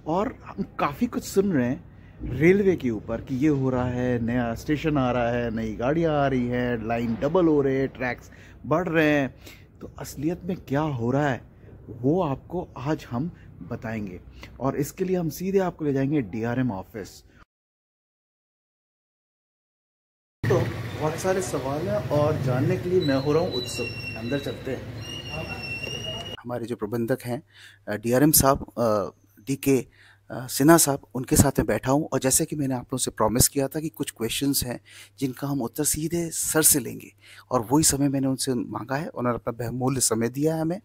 और हम काफ़ी कुछ सुन रहे हैं रेलवे के ऊपर कि ये हो रहा है, नया स्टेशन आ रहा है, नई गाड़ियाँ आ रही हैं, लाइन डबल हो रहे हैं, ट्रैक्स बढ़ रहे हैं। तो असलियत में क्या हो रहा है वो आपको आज हम बताएंगे, और इसके लिए हम सीधे आपको ले जाएंगे डीआरएम ऑफिस। तो बहुत सारे सवाल हैं और जानने के लिए मैं हो रहा हूँ उत्सुक। अंदर चलते हैं। हमारे जो प्रबंधक हैं डीआरएम साहब, डीके सिन्हा साहब, उनके साथ में बैठा हूँ। और जैसे कि मैंने आप लोगों से प्रॉमिस किया था कि कुछ क्वेश्चंस हैं जिनका हम उत्तर सीधे सर से लेंगे, और वही समय मैंने उनसे मांगा है। उन्होंने अपना बहुमूल्य समय दिया है हमें।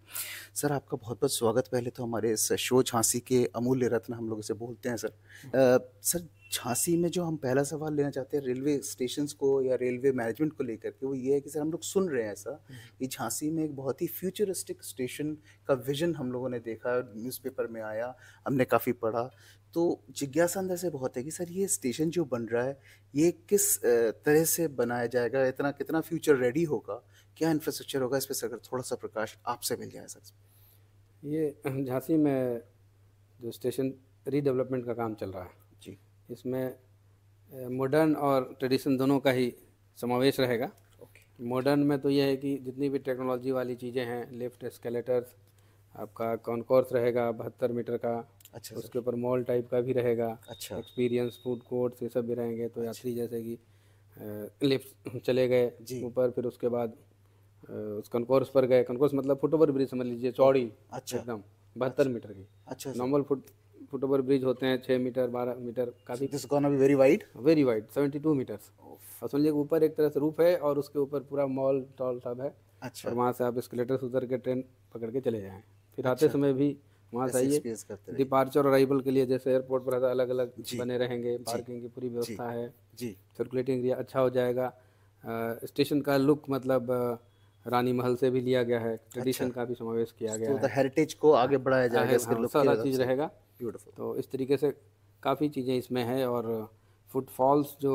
सर, आपका बहुत बहुत स्वागत पहले तो हमारे इस शो झांसी के अमूल्य रत्न हम लोग इसे बोलते हैं। सर, झांसी में जो हम पहला सवाल लेना चाहते हैं रेलवे स्टेशंस को या रेलवे मैनेजमेंट को लेकर के, वो ये है कि सर हम लोग सुन रहे हैं ऐसा कि झांसी में एक बहुत ही फ्यूचरिस्टिक स्टेशन का विजन हम लोगों ने देखा, न्यूज़पेपर में आया, हमने काफ़ी पढ़ा। तो जिज्ञासा अंदर से बहुत है कि सर ये स्टेशन जो बन रहा है ये किस तरह से बनाया जाएगा, इतना कितना फ्यूचर रेडी होगा, क्या इंफ्रास्ट्रक्चर होगा, इस पर सर थोड़ा सा प्रकाश आपसे मिल जाए सर। ये झांसी में जो स्टेशन रीडेवलपमेंट का काम चल रहा है जी। इसमें मॉडर्न और ट्रेडिशन दोनों का ही समावेश रहेगा। ओके। मॉडर्न में तो ये है कि जितनी भी टेक्नोलॉजी वाली चीज़ें हैं, लिफ्ट, एस्केलेटर्स, आपका कॉन्कोर्स रहेगा 72 मीटर का। अच्छा उसके सर। ऊपर मॉल टाइप का भी रहेगा। अच्छा। एक्सपीरियंस फूड कोर्ट्स ये सब भी रहेंगे। तो अच्छा। यात्री जैसे कि लिफ्ट चले गए जी। ऊपर, फिर उसके बाद उस कॉन्कोर्स पर गए। कॉन्कोर्स मतलब फुटओवर ब्रिज समझ लीजिए, चौड़ी अच्छा। एकदम 72 मीटर की। अच्छा सर। नॉर्मल फुटओवर ब्रिज होते हैं 6 मीटर 12 मीटर, काफ़ी this gonna be very wide. Very wide 72 metres. और समझिए ऊपर एक तरह से रूफ है और उसके ऊपर पूरा मॉल टॉल सब है। अच्छा। और वहाँ से आप एस्केलेटर से उतर के ट्रेन पकड़ के चले जाएँ। फिर आते अच्छा। समय भी वहाँ से ऐसे आइए। एक्सपीरियंस करते रहिए। डिपार्चर और अराइवल के लिए जैसे एयरपोर्ट पर अलग अलग जी। बने रहेंगे, जी। पार्किंग की पूरी जी। व्यवस्था है, जी। सर्कुलेटिंग एरिया अच्छा हो जाएगा। स्टेशन का लुक मतलब रानी महल से भी लिया गया है, अच्छा। ट्रेडिशन का भी समावेश किया गया तो द है। हेरिटेज को आगे बढ़ाया जाएगा इसके हाँ, लुक के सारा हिसाब चीज़ से। रहेगा। ब्यूटीफुल। तो इस तरीके से काफ़ी चीज़ें इसमें हैं। और फुटफॉल्स जो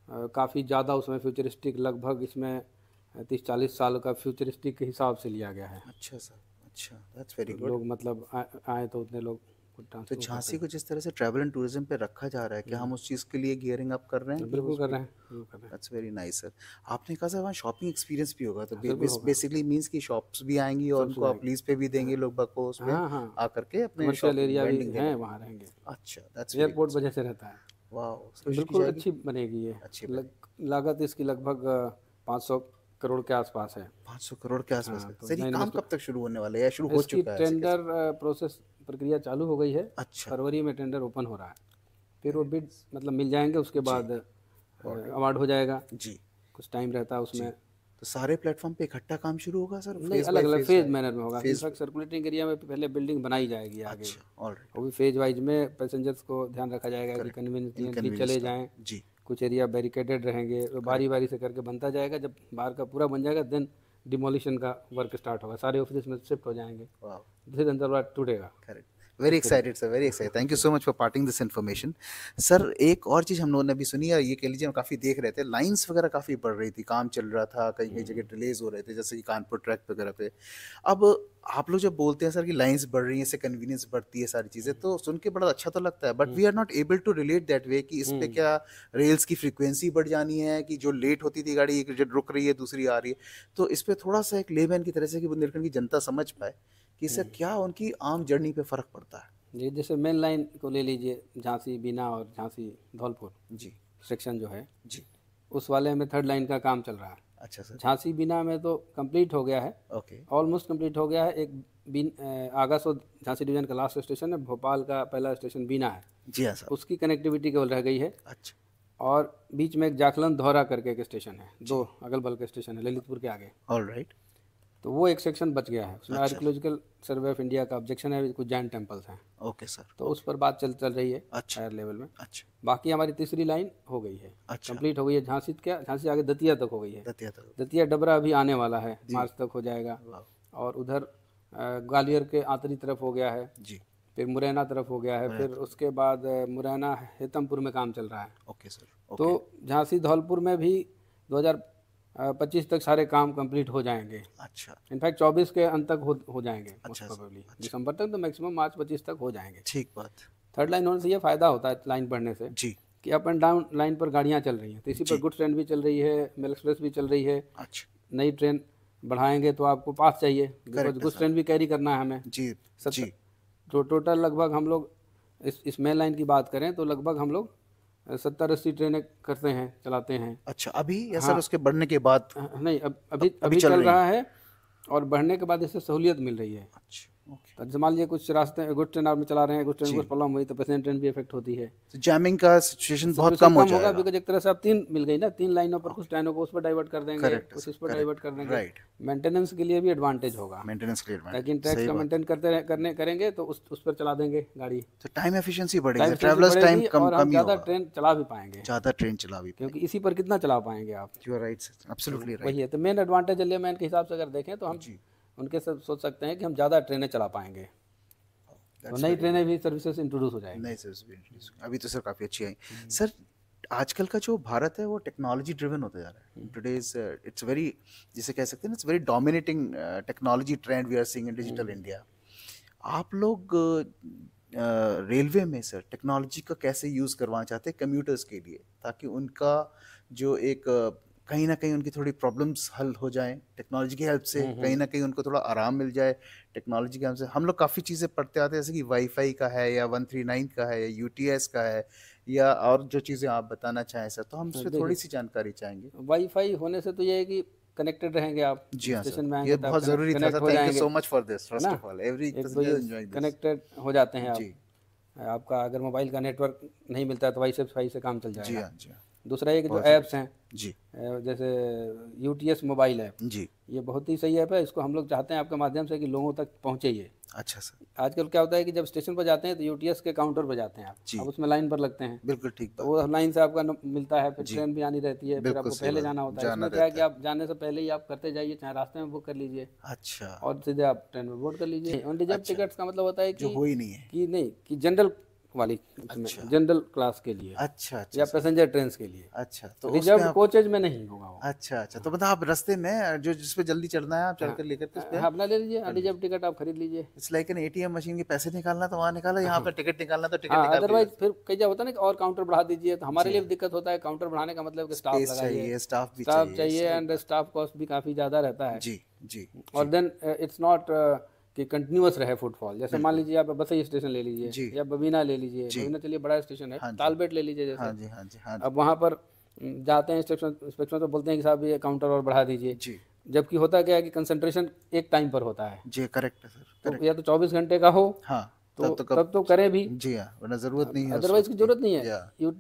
काफ़ी ज़्यादा उसमें फ्यूचरिस्टिक, लगभग इसमें 30-40 साल का फ्यूचरिस्टिक के हिसाब से लिया गया है। अच्छा सर। अच्छा, दैट्स वेरी तो गुड। लोग मतलब आए तो उतने लोग को तो ट्रांसफर कर झांसी को सकें। जिस तरह से ट्रैवल एंड टूरिज्म पे रखा जा रहा है, क्या हम उस चीज़ के लिए गियरिंग अप कर रहे हैं कि बिल्कुल उस कर पे? रहे हैं, बिल्कुल कर रहे हैं। That's very nice sir. आपने कहा सर वहाँ शॉपिंग एक्सपीरियंस भी होगा, तो हाँ, बिल्कुल होगा, बेसिकली मीन्स कि शॉप्स भी आएंगी और सब उनको आप सुविधाएँ। लीज पे भी देंगे लोग बाग को, उसमें हाँ हाँ, आकर के अपने कमर्शियल शॉपिंग एरिया भी वेंडिंग देने हैं, के वहाँ लिए। रहेंगे। अच्छा, that's very good airport sir. वजह से रहता है। वाह, कोशिश की बिल्कुल जाएगी। अच्छी बनेगी ये। अच्छी बनेगी। लागत इसकी लगभग 500 करोड़ के आसपास है। 500 करोड़ के आसपास हाँ, का तो सर, ये इतना काम कब तक शुरू होने वाला है या शुरू हो इसकी चुका है, ऐसे कैसे? टेंडर प्रोसेस प्रक्रिया चालू हो गई है। अच्छा। फरवरी में टेंडर ओपन हो रहा है। फिर वो वेरी बिड नाइस। मतलब मिल जाएंगे, उसके जी। बाद ऑलराइट। अवार्ड हो जाएगा। जी। कुछ टाइम रहता है जी। उसमें। तो सारे प्लेटफॉर्म पे इकट्ठा काम शुरू होगा सर, नहीं, फेज अलग बाय अलग फेज फेज जाएगा? मैनर में होगा। फेज। इनफैक्ट सर्कुलेटिंग एरिया में पहले बिल्डिंग बनाई जाएगी आगे। अच्छा, ऑलराइट। वो भी फेज वाइज में पैसेंजर्स को ध्यान रखा जाएगा कि करेक्ट। कन्वीनियंटली इनकन्वीनियंस चले ना जाएं। हो। जी। कुछ एरिया बैरिकेडेड रहेंगे, तो बारी करेक्ट। बारी से करके बनता जाएगा। जब बाहर का पूरा बन जाएगा देन डिमोलिशन का वर्क स्टार्ट होगा, सारे ऑफिस में शिफ्ट हो जाएंगे, वाह। फिर अंदर टूटेगा। करेक्ट। वेरी इस तरीके excited sir, very excited. Thank you so much for parting this information. Sir, एक और चीज़ हम लोगों ने भी सुनी है, ये कह लीजिए हम काफ़ी देख रहे थे, लाइंस वगैरह काफ़ी बढ़ रही थी, काम चल रहा था, कई कई जगह डिलेज हो रहे थे, जैसे कि कानपुर ट्रैक वगैरह पे। अब आप लोग जब बोलते हैं सर कि लाइंस बढ़ रही हैं, इससे कन्वीनियंस बढ़ती है, सारी चीज़ें, तो सुन के बड़ा अच्छा तो लगता है, but we are not able to relate that way कि इस पे क्या रेल्स की फ्रीक्वेंसी बढ़ जानी है, कि जो लेट होती थी गाड़ी एक रुक रही है दूसरी आ रही है। तो इस पे थोड़ा सा एक लेमैन की तरह से कि बुंदेलखंड की जनता समझ पाए कि इससे क्या उनकी आम जर्नी पे फ़र्क पड़ता है। जी, जैसे मेन लाइन को ले लीजिए, झांसी बीना और झांसी धौलपुर जी। सेक्शन जो है, जी। उस वाले में थर्ड लाइन का काम चल रहा है। अच्छा सर। झांसी बीना में तो कंप्लीट हो गया है, ओके। ऑलमोस्ट कंप्लीट हो गया है। एक आगासो झांसी डिवीजन का लास्ट स्टेशन है, भोपाल का पहला स्टेशन बीना है, जी हाँ साहब। उसकी कनेक्टिविटी केवल रह गई है। अच्छा। और बीच में एक जाखलन धौरा करके एक स्टेशन है, जी। 2 अगल बगल के स्टेशन है ललितपुर के आगे। ऑलराइट। तो वो एक सेक्शन बच गया है, उसमें अच्छा। आर्कियोलॉजिकल सर्वे ऑफ इंडिया का ऑब्जेक्शन है, कुछ जैन टेम्पल्स हैं। Okay sir. तो उस ओके। पर बात चल रही है अच्छा। हायर लेवल में। अच्छा। बाकी हमारी तीसरी लाइन हो गई है, अच्छा। कंप्लीट हो गई है। झांसी क्या, झांसी आगे दतिया तक हो गई है। दतिया तक। दतिया डबरा अभी आने वाला है, जी। मार्च तक हो जाएगा। वाह। और उधर ग्वालियर के आतरी तरफ हो गया है, जी। फिर मुरैना तरफ हो गया है, मैं। फिर उसके बाद मुरैना हेतमपुर में काम चल रहा है। Okay sir. तो ओके। झांसी धौलपुर में भी 2025 तक सारे काम कंप्लीट हो जाएंगे। अच्छा। इनफैक्ट 24 के अंत तक हो जाएंगे मोस्ट अच्छा सर। प्रोबेबली। अच्छा। दिसंबर तक तो मैक्सिमम मार्च 25 तक हो जाएंगे। ठीक बात। थर्ड लाइन होने से ये फ़ायदा होता है लाइन बढ़ने से जी। कि अप एंड डाउन लाइन पर गाड़ियाँ चल रही हैं, तो इसी पर गुड्स ट्रेन भी चल रही है, मेल एक्सप्रेस भी चल रही है। अच्छा। नई ट्रेन बढ़ाएंगे तो आपको पास चाहिए, बिकॉज करेक्ट है गुड्स सर। ट्रेन भी कैरी करना है हमें। जी। जी। तो टोटल लगभग हम लोग इस मेन लाइन की बात करें तो लगभग हम लोग 70-80 ट्रेनें करते हैं, चलाते हैं। अच्छा, अभी या सर हाँ, उसके बढ़ने के बाद? नहीं, अभी अभी अभी चल चल रही रहा है। है और बढ़ने के बाद इससे सहूलियत मिल रही है। अच्छा, ओके। तो जैसे मान लीजिए कुछ रास्ते गुड ट्रेन आप में चला रहे हैं, गुड ट्रेन को जी। कुछ प्रॉब्लम हुई तो पैसेंजर ट्रेन भी इफेक्ट होती है। तो जैमिंग का सिचुएशन बहुत सिचुएशन कम हो कम होगा, जाएगा। बिकॉज एक तरह से आप 3 मिल गई ना, 3 लाइनों पर कुछ ट्रेनों को उस पर डाइवर्ट कर देंगे, करेक्ट है कुछ सर, इस पर डाइवर्ट करेक्ट, कर देंगे। राइट। मेंटेनेंस के लिए भी एडवांटेज होगा, मेंटेनेंस के लिए ताकि इन advantage, ट्रैक्स सही का बात। मेंटेन करने करेंगे तो उस पर चला देंगे गाड़ी। तो टाइम एफिशिएंसी बढ़ेगी, टाइम एफिशिएंसी ट्रैवलर्स टाइम बढ़ेगी कम और हम कम ही ज़्यादा होगा। ट्रेन चला भी पाएंगे, ज़्यादा ट्रेन चला भी क्योंकि पाएंगे। इसी पर कितना चला पाएंगे आप। You are right sir, absolutely वही राइट। है, तो मेन एडवांटेज है मैन के हिसाब से अगर देखें तो हम जी। उनके सब सोच सकते हैं कि हम ज़्यादा ट्रेनें चला पाएंगे, तो दैट्स नई वेरी ट्रेनें भी सर्विसेज इंट्रोड्यूस हो जाएंगी। नहीं सर, अभी तो सर काफ़ी अच्छी आई सर। आजकल का जो भारत है वो टेक्नोलॉजी ड्रिवन होता जा रहा है। टुडेज इट्स वेरी, जिसे कह सकते हैं ना, it's very dominating technology trend we are seeing in digital India. आप लोग रेलवे में सर टेक्नोलॉजी का कैसे यूज़ करवाना चाहते हैं कम्यूटर्स के लिए, ताकि उनका जो एक कहीं ना कहीं उनकी थोड़ी प्रॉब्लम्स हल हो जाएं टेक्नोलॉजी की हेल्प से, कहीं ना कहीं उनको थोड़ा आराम मिल जाए टेक्नोलॉजी की हेल्प से। हम लोग काफ़ी चीज़ें पढ़ते आते हैं, जैसे कि वाईफाई का है या 139 का है या यूटीएस का है, या और जो चीज़ें आप बताना चाहें सर, तो हम उस पर थोड़ी देखिए, सी जानकारी चाहेंगे। वाईफाई होने से तो ये है कि कनेक्टेड रहेंगे आप, जी हाँ सर, स्टेशन में ये आएंगे तो आप बहुत ज़रूरी था कनेक्ट सर। हो थैंक यू जाएंगे, सो मच फॉर दिस, है फर्स्ट ना। ऑफ ऑल एवरी एक तो पैसेंजर ये एंजॉयिंग दिस। कनेक्टेड हो जाते हैं आप। जी। आपका अगर मोबाइल का नेटवर्क नहीं मिलता है तो वाई से काम चल जी जाएगा। हाँ, जी हाँ। दूसरा ये कि जो बहुत ऐप्स ज़रूरी। हैं, जी। जैसे यूटीएस मोबाइल ऐप, जी। ये बहुत ही सही ऐप है। इसको हम लोग चाहते हैं आपके माध्यम से कि लोगों तक पहुँचे ये। अच्छा सर। आजकल क्या होता है कि जब स्टेशन पर जाते हैं तो यूटीएस के काउंटर पर जाते हैं आप, जी। अब उसमें लाइन पर लगते हैं, बिल्कुल ठीक तो बात। वो लाइन से आपका मिलता है, फिर जी। ट्रेन भी आनी रहती है, फिर बिल्कुल आपको सही पहले बात, जाना होता है। जाना इसमें क्या है कि रहता है। आप जाने से पहले ही आप करते जाइए, चाहे रास्ते में बुक कर लीजिए अच्छा। और सीधे आप ट्रेन में बोर्ड कर लीजिए। ऑन रिजर्व अच्छा, टिकट्स का मतलब होता है जो हो ही नहीं है। कि नहीं, कि जनरल वाली, अच्छा। जनरल क्लास के लिए अच्छा अच्छा या सर। पैसेंजर ट्रेन के लिए। अच्छा, तो उसमें रिजर्व आप, कोचेज में नहीं होगा वो। अच्छा अच्छा, तो मतलब आप रास्ते में जो जिस पे जल्दी चढ़ना है आप चढ़कर लेकर के उस पे हाँ, अपना ले लीजिए, कर रिजर्व टिकट आप खरीद लीजिए। It's like an ATM machine के पैसे निकालना तो वहाँ निकाला, यहाँ पे टिकट निकालना तो टिकट हाँ, निकाल के। अदरवाइज फिर कई जगह होता है ना कि और काउंटर बढ़ा दीजिए, तो हमारे जी लिए हाँ। भी दिक्कत होता है। काउंटर बढ़ाने का मतलब कि स्टाफ स्पेस लगाइए, चाहिए, स्टाफ भी स्टाफ चाहिए, चाहिए, सही एंड बात। स्टाफ कॉस्ट भी काफ़ी ज़्यादा रहता है। जी। जी। और जी। देन इट्स नॉट कि कंटिन्यूअस रहे फुटफॉल। जैसे मान लीजिए आप बसई स्टेशन ले लीजिए जी। या बबीना ले लीजिए, जी। बबीना चलिए बड़ा स्टेशन है, हाँ जी। तालबेट ले लीजिए हाँ जैसे। जी, हाँ जी, हाँ जी। अब वहाँ पर जाते हैं इंस्पेक्शन तो बोलते हैं कि साहब ये काउंटर और बढ़ा दीजिए, जी। जबकि होता क्या है कि कंसंट्रेशन एक टाइम पर होता है, जी करेक्ट है सर, तो करेक्ट। या तो 24 घंटे का हो हाँ, तो तब तो कब। तब तो करें भी, जी हाँ, वरना ज़रूरत नहीं है उस अदरवाइज की वक्त की। जरूरत नहीं है। या you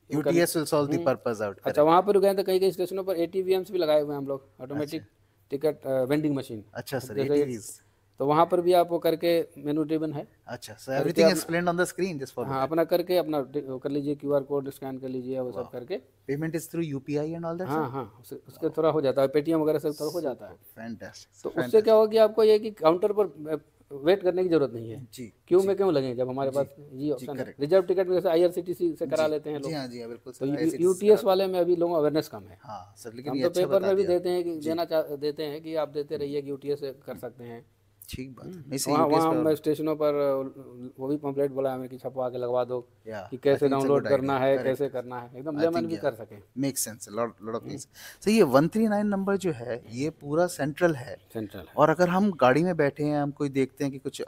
UTS will solve the purpose out, अच्छा, करेक्ट। वहाँ पर गए तो कई कई स्टेशनों पर एटीवीएम्स भी लगाए हुए हैं हम लोग, ऑटोमेटिक टिकट वेंडिंग मशीन। अच्छा सर, जैसे एटीवीज। तो वहाँ पर भी आप वो करके मेनू ड्रिवन है, अच्छा, so everything is explained on the screen, just follow हाँ, that. अपना करके अपना वो कर लीजिए, क्यूआर कोड स्कैन कर लीजिए, वो सब करके। Payment is through UPI and all that, sir? हाँ हाँ, उसके थोड़ा हो जाता है, पेटीएम वगैरह से थोड़ा हो जाता है। Fantastic, तो उससे क्या होगा कि आपको ये कि काउंटर पर वेट करने की जरूरत नहीं है, जी। क्यों में क्यों लगे, जब हमारे पास ये ऑप्शन है। correct. रिजर्व टिकट में जैसे IRCTC से करा लेते हैं जी लोग, हाँ, जी हाँ, बिल्कुल तो सर, ऐसे यूटीएस वाले में अभी लोगों अवेयरनेस कम है। हाँ सर, लेकिन हम ये तो अच्छा पेपर बता में भी दिया। देते हैं कि देते हैं कि आप देते रहिए कि यूटीएस से कर सकते हैं। ठीक बात है। नहीं सर, वहाँ यूटीएस वहाँ पे हम स्टेशनों पर वो भी पंपलेट बोला हमें कि छपवा के लगवा दो या कि कैसे I think it's a download good करना idea, है, correct. कैसे करना है, एकदम I लेमन think भी yeah, कर सके। makes sense, a lot of things. So ये 139 नंबर जो है ये पूरा सेंट्रल है, सेंट्रल है। और अगर हम गाड़ी में बैठे हैं, हम कोई देखते हैं कि कुछ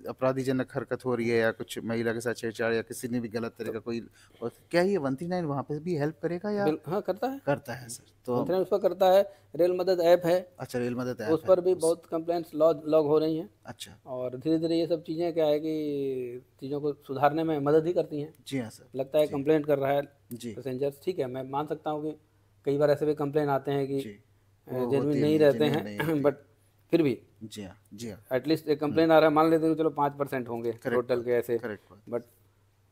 अपराधीजनक हरकत हो रही है या कुछ महिला के साथ छेड़छाड़ या किसी ने भी गलत तरीका कोई, और क्या ये 139 वहाँ पे भी हेल्प करेगा या हाँ, करता है, करता है सर? तो उस पर करता है। रेल मदद ऐप है, अच्छा, रेल मदद उस ऐप पर है भी बहुत कंप्लेंट्स लॉग हो रही हैं, अच्छा। और धीरे धीरे ये सब चीज़ें क्या है कि चीज़ों को सुधारने में मदद ही करती हैं। जी हाँ सर। लगता है कंप्लेंट कर रहा है जी। पैसेंजर्स, ठीक है, मैं मान सकता हूँ कि कई बार ऐसे भी कंप्लेन आते हैं कि जी। जेन्युइन नहीं रहते हैं, बट फिर भी जी हाँ, जी हाँ, एटलीस्ट एक कंप्लेन आ रहा है, मान लेते हैं कि चलो 5% होंगे टोटल के ऐसे, करेक्ट। बट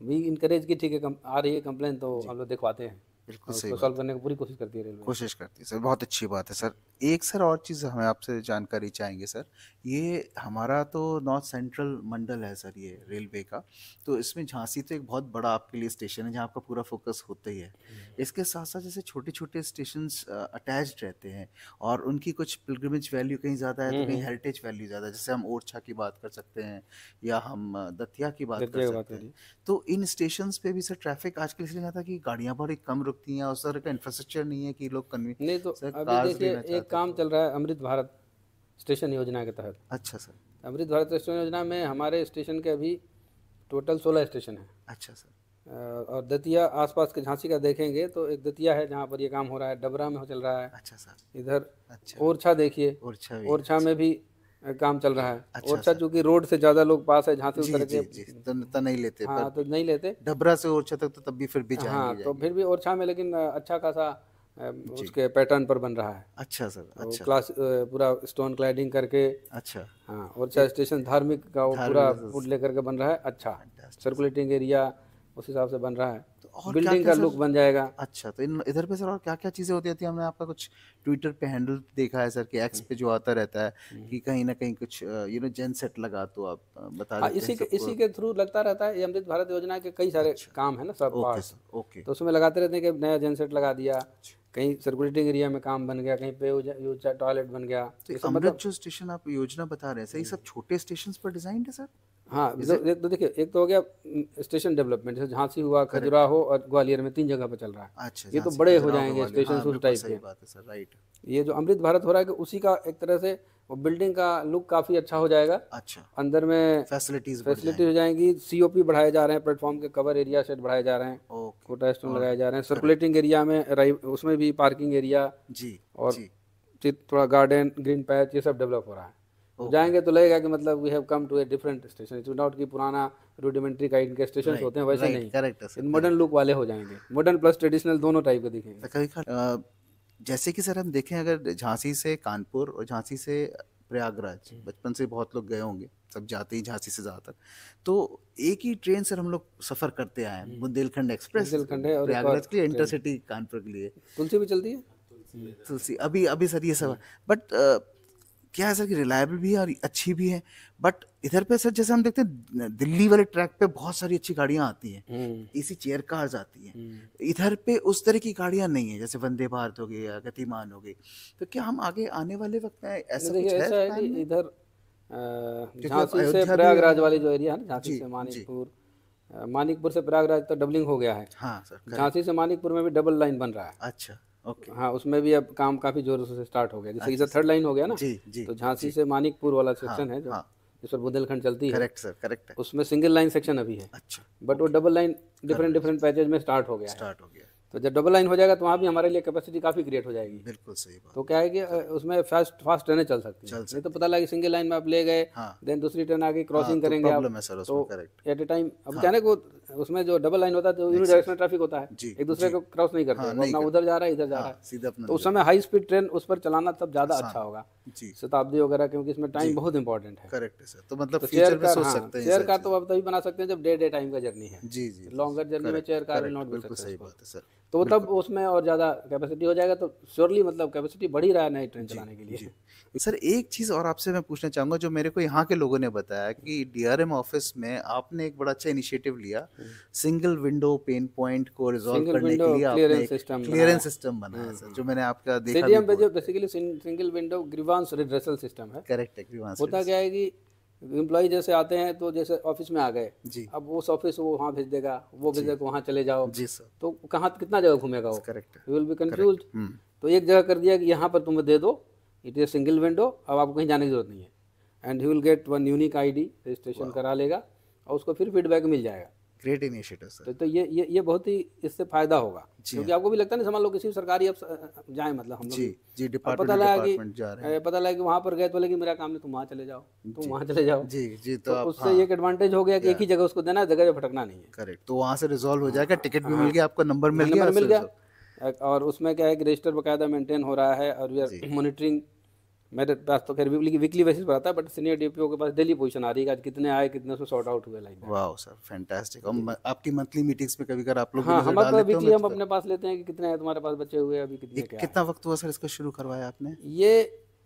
वी इनकरेज की ठीक है, आ रही है कंप्लेन तो हम लोग दिखवाते हैं। बिल्कुल और सही उसको बात सॉल्व है। करने की पूरी कोशिश करती है रेलवे। कोशिश करती है सर, बहुत अच्छी बात है सर। एक सर और चीज़ हमें आपसे जानकारी चाहेंगे सर, ये हमारा तो नॉर्थ सेंट्रल मंडल है सर ये रेलवे का, तो इसमें झांसी तो एक बहुत बड़ा आपके लिए स्टेशन है जहाँ आपका पूरा फोकस होता ही है। इसके साथ साथ जैसे छोटे छोटे स्टेशंस अटैच्ड रहते हैं और उनकी कुछ पिलग्रिमेज वैल्यू कहीं ज़्यादा है तो कहीं हम्म। हेरिटेज वैल्यू ज़्यादा है, जैसे हम ओरछा की बात कर सकते हैं या हम दतिया की बात कर दतिया की बात सकते हैं। करिए। तो इन स्टेशंस पे भी सर ट्रैफिक आजकल इसलिए नहीं आता कि गाड़ियाँ बड़ी कम रुकती हैं और उस तरह का इंफ्रास्ट्रक्चर नहीं है कि लोग कन्वी नहीं तो सर अभी कार्स देखिए लेना एक चाहते हैं काम तो। चल रहा है अमृत भारत स्टेशन योजना के तहत। अच्छा सर। अमृत भारत स्टेशन योजना में हमारे स्टेशन के अभी टोटल 16 स्टेशन हैं। अच्छा सर। और दतिया आसपास के झांसी का देखेंगे तो एक दतिया है जहाँ पर ये काम हो रहा है, डबरा में हो चल रहा है, अच्छा सर। इधर अच्छा। ओरछा देखिए, ओरछा भी है, ओरछा में अच्छा। भी काम चल रहा है। अच्छा ओरछा सर। चूँकि रोड से ज़्यादा लोग पास है, झांसी जी उतर के जी जी, तो नहीं लेते हाँ पर तो नहीं लेते। डबरा से ओरछा तक तो तब भी फिर भी जाएंगे हाँ ही तो जाएंगे। फिर भी ओरछा में लेकिन अच्छा खासा जी। उसके पैटर्न पर बन रहा है। अच्छा सर। तो अच्छा। क्लास पूरा स्टोन क्लैडिंग करके। अच्छा। हाँ ओरछा स्टेशन धार्मिक का वो पूरा धार्मिक। फूड लेकर के बन रहा है। अच्छा फैंटास्टिक सर। सर्कुलेटिंग एरिया उस हिसाब से बन रहा है, तो और क्या बिल्डिंग क्या का सर। लुक बन जाएगा। अच्छा, तो इन इधर पे सर और क्या क्या चीज़ें होती रहती हैं, हमने आपका कुछ ट्विटर पे हैंडल देखा है सर कि एक्स पे जो आता रहता है कि कहीं ना कहीं कुछ जेन सेट लगा तो आप बता हाँ देते हैं सबको। इसी के थ्रू लगता रहता है। ये अमृत भारत योजना के कई सारे अच्छा। काम है ना, सब ओके पार्ट्स। सर। ओके। तो उसमें लगाते रहते हैं कि नया जनसेट लगा दिया, कहीं सर्कुलेटिंग एरिया में काम बन गया, कहीं पे यूज टॉयलेट बन गया, तो ये सब अमृत मतलब। जो स्टेशन आप योजना बता रहे हैं सर, ये सब छोटे स्टेशन पर डिजाइन है सर? हाँ इज तो इट? एक तो देखिए, एक तो हो गया स्टेशन डेवलपमेंट, जैसे झांसी हुआ, करेक्ट। खजुराहो और ग्वालियर में 3 जगह पर चल रहा है। अच्छा, ये तो झांसी बड़े हो खजुराहो जाएंगे ग्वालियर, स्टेशन हाँ उस बिल्कुल टाइप सही के। बात है सर, राइट। ये जो अमृत भारत हो रहा है कि उसी का एक तरह से वो बिल्डिंग का लुक काफ़ी अच्छा हो जाएगा। अच्छा। अंदर में फैसिलिटीज बढ़ फैसिलिटी हो जाएंगी। जाएंगी, सीओपी बढ़ाए जा रहे हैं, प्लेटफॉर्म के कवर एरिया सेट बढ़ाए जा रहे हैं, ओके। कोटा स्टोन और लगाए जा रहे हैं, करेक्ट। सर्कुलेटिंग एरिया में उसमें भी पार्किंग एरिया जी। और जी। थोड़ा गार्डन ग्रीन पैच ये सब डेवलप हो रहा है। तो ओके। जाएंगे तो लगेगा कि मतलब we have come to a different station, it's not कि पुराना रूडिमेंट्री का इनके स्टेशन राइट होते हैं वैसे राइट, नहीं, करेक्ट है sir, in modern correct. Look वाले हो जाएंगे, मॉडर्न प्लस ट्रेडिशनल दोनों टाइप के दिखेंगे। तो कभी जैसे कि सर हम देखें अगर झांसी से कानपुर और झांसी से प्रयागराज, बचपन से बहुत लोग गए होंगे, सब जाते ही झांसी से ज़्यादातर, तो एक ही ट्रेन से हम लोग सफ़र करते आए हैं, बुंदेलखंड एक्सप्रेस, बुंदेलखंड है और एक और प्रयागराज के लिए, ट्रेन इंटरसिटी कानपुर के लिए तुलसी भी चलती है। तुलसी। अभी अभी सर ये सब, बट क्या है सर कि रिलायबल भी है और अच्छी भी है, बट इधर पे सर जैसे हम देखते हैं दिल्ली वाले ट्रैक पे बहुत सारी अच्छी गाड़ियां आती हैं, एसी चेयर कार्स आती हैं, इधर पे उस तरह की गाड़ियां नहीं है, जैसे वंदे भारत हो गई या गतिमान हो गई। तो क्या हम आगे आने वाले वक्त में ऐसा देखिए कुछ है ऐसा है कि प्लान में? इधर क्योंकि अब झांसी से अयोध्या भी प्रयागराज आने वाली वाला जो है। एरिया है ना, झांसी जी से जी। मानिकपुर, मानिकपुर से प्रयागराज तो डबलिंग हो गया है। हाँ सर, करेक्ट। झांसी से मानिकपुर में भी डबल लाइन बन रहा है। अच्छा। ओके। हाँ उसमें भी अब काम काफ़ी जोरों से स्टार्ट हो गया, जैसे अच्छा इधर थर्ड सर। लाइन हो गया ना। जी जी तो झांसी जी। से मानिकपुर वाला हाँ सेक्शन है जो हाँ, जिस पर बुंदेलखंड चलती है, करेक्ट सर, करेक्ट है। उसमें सिंगल लाइन सेक्शन अभी है, अच्छा। बट वो double line different different package में स्टार्ट हो गया है। स्टार्ट हो गया। तो जब डबल लाइन हो जाएगा तो वहाँ भी हमारे लिए कैपेसिटी काफ़ी क्रिएट हो जाएगी। बिल्कुल सही बात। तो क्या है कि उसमें फास्ट फास्ट ट्रेनें चल सकती हैं। नहीं तो पता लगा कि सिंगल लाइन में आप ले गए, हाँ देन दूसरी ट्रेन आगे क्रॉसिंग तो करेंगे आप, प्रॉब्लम है सर उसमें, तो करेक्ट। एट ए टाइम अब क्या है ना कि उसमें जो डबल लाइन होता है तो यूनिडायरेक्शनल ट्रैफिक होता है, जी एक दूसरे जी। को क्रॉस नहीं करते, हाँ वो नहीं अपना कर, उधर जा रहा है इधर जा रहा हाँ है। सीधा अपना तो उस नजर। समय हाई स्पीड ट्रेन उस पर चलाना तब ज़्यादा आसान। अच्छा होगा, जी। शताब्दी वगैरह, क्योंकि इसमें टाइम बहुत इंपॉर्टेंट है। करेक्ट है सर, तो मतलब तो फ्यूचर चेयर में कार, सोच हाँ सकते हैं ये चेयर सारी कार तो चीजें। आप तभी बना सकते हैं जब डे टाइम का जर्नी है। जी जी। लॉन्गर जर्नी में chair car will not be बिल्कुल सही सक्सेसफुल। बात है सर। तो तब उसमें और ज़्यादा कैपेसिटी हो जाएगा, तो श्योरली मतलब कैपेसिटी बढ़ ही रहा है नई ट्रेन चलाने के लिए। जी सर, एक चीज़ और आपसे मैं पूछना चाहूँगा, जो मेरे को यहाँ के लोगों ने बताया कि डीआरएम ऑफिस में आपने एक बड़ा अच्छा इनिशिएटिव लिया, सिंगल विंडो पेन पॉइंट को रिजॉल्व सिंगल करने विंडो के लिए आपने क्लियरेंस एक सिस्टम क्लियरेंस सिस्टम बनाया सर, जो मैंने आपका देखा भी सीडीएम पे, जो बोर्ड पे। Basically single window grievance redressal system है। करेक्ट है, ग्रीवांस होता क्या है कि एम्प्लॉय जैसे आते हैं तो जैसे ऑफिस में आ गए, जी अब उस ऑफिस वो वहाँ भेज देगा, वो भेज देगा वहाँ चले जाओ, जी सर, तो कहाँ कितना जगह घूमेगा वो, करेक्ट है, यू विल बी कंफ्यूज। हम्म, तो एक जगह कर दिया कि यहाँ पर तुम्हें दे दो, इट इज सिंगल विंडो, अब आपको कहीं जाने की जरूरत नहीं है, and he will get one unique ID, registration करा लेगा और उसको फिर फीडबैक मिल जाएगा। Great initiative sir. तो ये बहुत ही इससे फायदा होगा, क्योंकि आपको भी लगता है ना, समझ लो किसी सरकारी अब जाए, मतलब हम लोग जी जी, अब डिपार्टमेंट पता लगा कि डिपार्टमेंट जा रहे हैं। पता लगा कि वहाँ पर गए तो, लेकिन मेरा काम नहीं, तुम वहाँ चले जाओ, तुम वहाँ चले जाओ। जी जी, तो आप उससे ये एक एडवांटेज हो गया कि एक ही जगह उसको देना है, जगह भटकना नहीं है। करेक्ट, तो वहाँ से रिजॉल्व हो जाएगा, टिकट भी मिल गया, आपका नंबर मिल गया। और उसमें क्या है कि रजिस्टर बाकायदा मेंटेन हो रहा है, और वी आर मॉनिटरिंग मेरे पास तो खैर वीकली बेसिस पर आता है, बट सीनियर डीपीओ के पास डेली पोजीशन आ रही है कि आज कितने आए, कितने उसमें सॉर्ट आउट हुए, लाइक दैट। वाह सर, फैंटास्टिक। और आपकी मंथली मीटिंग्स में कभी कभी आप लोग भी हाँ, नज़र हमारे डाल पास लेते वीकली होंगे हम तो? अपने पास लेते हैं कि कितने हैं तुम्हारे पास बचे हुए, अभी ये कितने क्या है। कितना वक्त हुआ सर इसको शुरू करवाया आपने? ये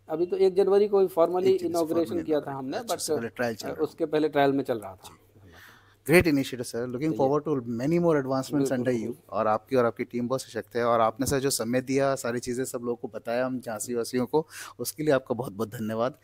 अभी तो 1 जनवरी को फॉर्मली 1 जनवरी से इनॉग्रेशन फॉर्मल किया था इनॉग्रेट, हमने, अच्छा, बट उससे पहले ट्रायल चल रहा उसके पहले ट्रायल में चल रहा था। जी। ग्रेट इनिशिएटिव सर, लुकिंग चलिए, forward to many more advancements under you. और आपकी टीम बहुत सशक्त है, और आपने सर जो समय दिया, सारी चीज़ें सब लोगों को बताया, हम झांसी वासियों को, उसके लिए आपका बहुत बहुत धन्यवाद।